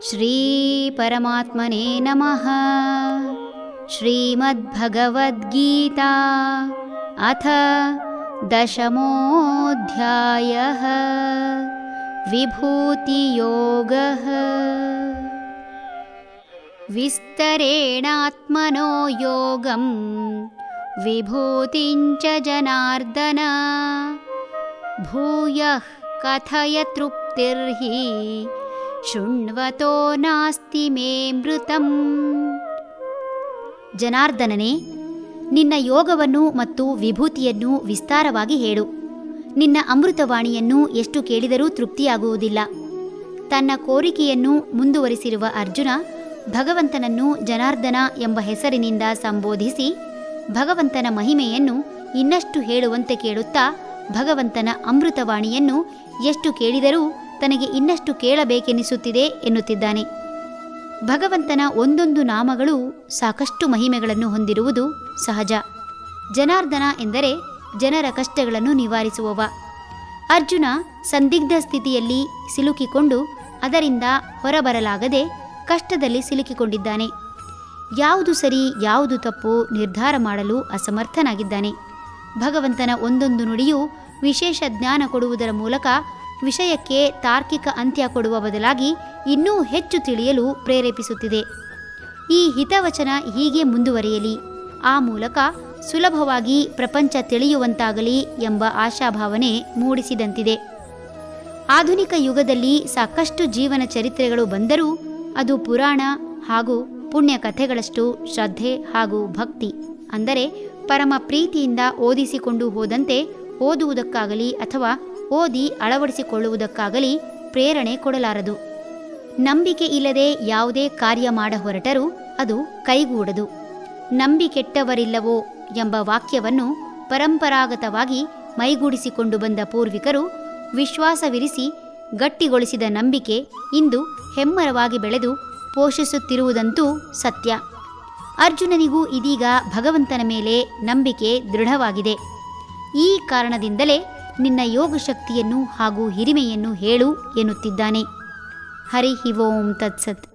ಶ್ರೀ ಪರಮಾತ್ಮನೇ ನಮಃ. ಶ್ರೀಮದ್ಭಗವದ್ಗೀತಾ ಅಥ ದಶಮೋऽಧ್ಯಾಯಃ. ವಿಭೂತಿಯೋಗಃ. ವಿಸ್ತರೇಣಾತ್ಮನೋ ಯೋಗಂ ವಿಭೂತಿಂಚ ಜನಾರ್ದನ. ಭೂಯಃ ಕಥಯ ತೃಪ್ತಿರ್ಹಿ ಶೃಣ್ವತೋ ನಾಸ್ತಿ ಮೇ ಮೃತಂ. ಜನಾರ್ದನನೇ, ನಿನ್ನ ಯೋಗವನ್ನು ಮತ್ತು ವಿಭೂತಿಯನ್ನು ವಿಸ್ತಾರವಾಗಿ ಹೇಳು. ನಿನ್ನ ಅಮೃತವಾಣಿಯನ್ನು ಎಷ್ಟು ಕೇಳಿದರೂ ತೃಪ್ತಿಯಾಗುವುದಿಲ್ಲ. ತನ್ನ ಕೋರಿಕೆಯನ್ನು ಮುಂದುವರಿಸಿರುವ ಅರ್ಜುನ ಭಗವಂತನನ್ನು ಜನಾರ್ದನ ಎಂಬ ಹೆಸರಿನಿಂದ ಸಂಬೋಧಿಸಿ ಭಗವಂತನ ಮಹಿಮೆಯನ್ನು ಇನ್ನಷ್ಟು ಹೇಳುವಂತೆ ಕೇಳುತ್ತಾ ಭಗವಂತನ ಅಮೃತವಾಣಿಯನ್ನು ಎಷ್ಟು ಕೇಳಿದರೂ ತನಗೆ ಇನ್ನಷ್ಟು ಕೇಳಬೇಕೆನಿಸುತ್ತಿದೆ ಎನ್ನುತ್ತಿದ್ದಾನೆ. ಭಗವಂತನ ಒಂದೊಂದು ನಾಮಗಳು ಸಾಕಷ್ಟು ಮಹಿಮೆಗಳನ್ನು ಹೊಂದಿರುವುದು ಸಹಜ. ಜನಾರ್ದನ ಎಂದರೆ ಜನರ ಕಷ್ಟಗಳನ್ನು ನಿವಾರಿಸುವವ. ಅರ್ಜುನ ಸಂದಿಗ್ಧ ಸ್ಥಿತಿಯಲ್ಲಿ ಸಿಲುಕಿಕೊಂಡು ಅದರಿಂದ ಹೊರಬರಲಾಗದೆ ಕಷ್ಟದಲ್ಲಿ ಸಿಲುಕಿಕೊಂಡಿದ್ದಾನೆ. ಯಾವುದು ಸರಿ ಯಾವುದು ತಪ್ಪು ನಿರ್ಧಾರ ಮಾಡಲು ಅಸಮರ್ಥನಾಗಿದ್ದಾನೆ. ಭಗವಂತನ ಒಂದೊಂದು ನುಡಿಯೂ ವಿಶೇಷ ಜ್ಞಾನ ಕೊಡುವುದರ ಮೂಲಕ ವಿಷಯಕ್ಕೆ ತಾರ್ಕಿಕ ಅಂತ್ಯ ಕೊಡುವ ಬದಲಾಗಿ ಇನ್ನೂ ಹೆಚ್ಚು ತಿಳಿಯಲು ಪ್ರೇರೇಪಿಸುತ್ತಿದೆ. ಈ ಹಿತವಚನ ಹೀಗೆ ಮುಂದುವರಿಯಲಿ, ಆ ಮೂಲಕ ಸುಲಭವಾಗಿ ಪ್ರಪಂಚ ತಿಳಿಯುವಂತಾಗಲಿ ಎಂಬ ಆಶಾಭಾವನೆ ಮೂಡಿಸಿದಂತಿದೆ. ಆಧುನಿಕ ಯುಗದಲ್ಲಿ ಸಾಕಷ್ಟು ಜೀವನ ಚರಿತ್ರೆಗಳು ಬಂದರೂ ಅದು ಪುರಾಣ ಹಾಗೂ ಪುಣ್ಯ ಕಥೆಗಳಷ್ಟು ಶ್ರದ್ಧೆ ಹಾಗೂ ಭಕ್ತಿ, ಅಂದರೆ ಪರಮ ಪ್ರೀತಿಯಿಂದ ಓದಿಸಿಕೊಂಡು ಹೋದಂತೆ ಓದುವುದಕ್ಕಾಗಲಿ ಅಥವಾ ಓದಿ ಅಳವಡಿಸಿಕೊಳ್ಳುವುದಕ್ಕಾಗಲಿ ಪ್ರೇರಣೆ ಕೊಡಲಾರದು. ನಂಬಿಕೆ ಇಲ್ಲದೆ ಯಾವುದೇ ಕಾರ್ಯ ಮಾಡ ಹೊರಟರೂ ಅದು ಕೈಗೂಡದು. ನಂಬಿಕೆಟ್ಟವರಿಲ್ಲವೋ ಎಂಬ ವಾಕ್ಯವನ್ನು ಪರಂಪರಾಗತವಾಗಿ ಮೈಗೂಡಿಸಿಕೊಂಡು ಬಂದ ಪೂರ್ವಿಕರು ವಿಶ್ವಾಸವಿರಿಸಿ ಗಟ್ಟಿಗೊಳಿಸಿದ ನಂಬಿಕೆ ಇಂದು ಹೆಮ್ಮರವಾಗಿ ಬೆಳೆದು ಪೋಷಿಸುತ್ತಿರುವುದಂತೂ ಸತ್ಯ. ಅರ್ಜುನನಿಗೂ ಇದೀಗ ಭಗವಂತನ ಮೇಲೆ ನಂಬಿಕೆ ದೃಢವಾಗಿದೆ. ಈ ಕಾರಣದಿಂದಲೇ ನಿನ್ನ ಯೋಗಶಕ್ತಿಯನ್ನು ಹಾಗೂ ಹಿರಿಮೆಯನ್ನು ಹೇಳು ಎನ್ನುತ್ತಿದ್ದಾನೆ. ಹರಿ ಓಂ ತತ್ಸತ್.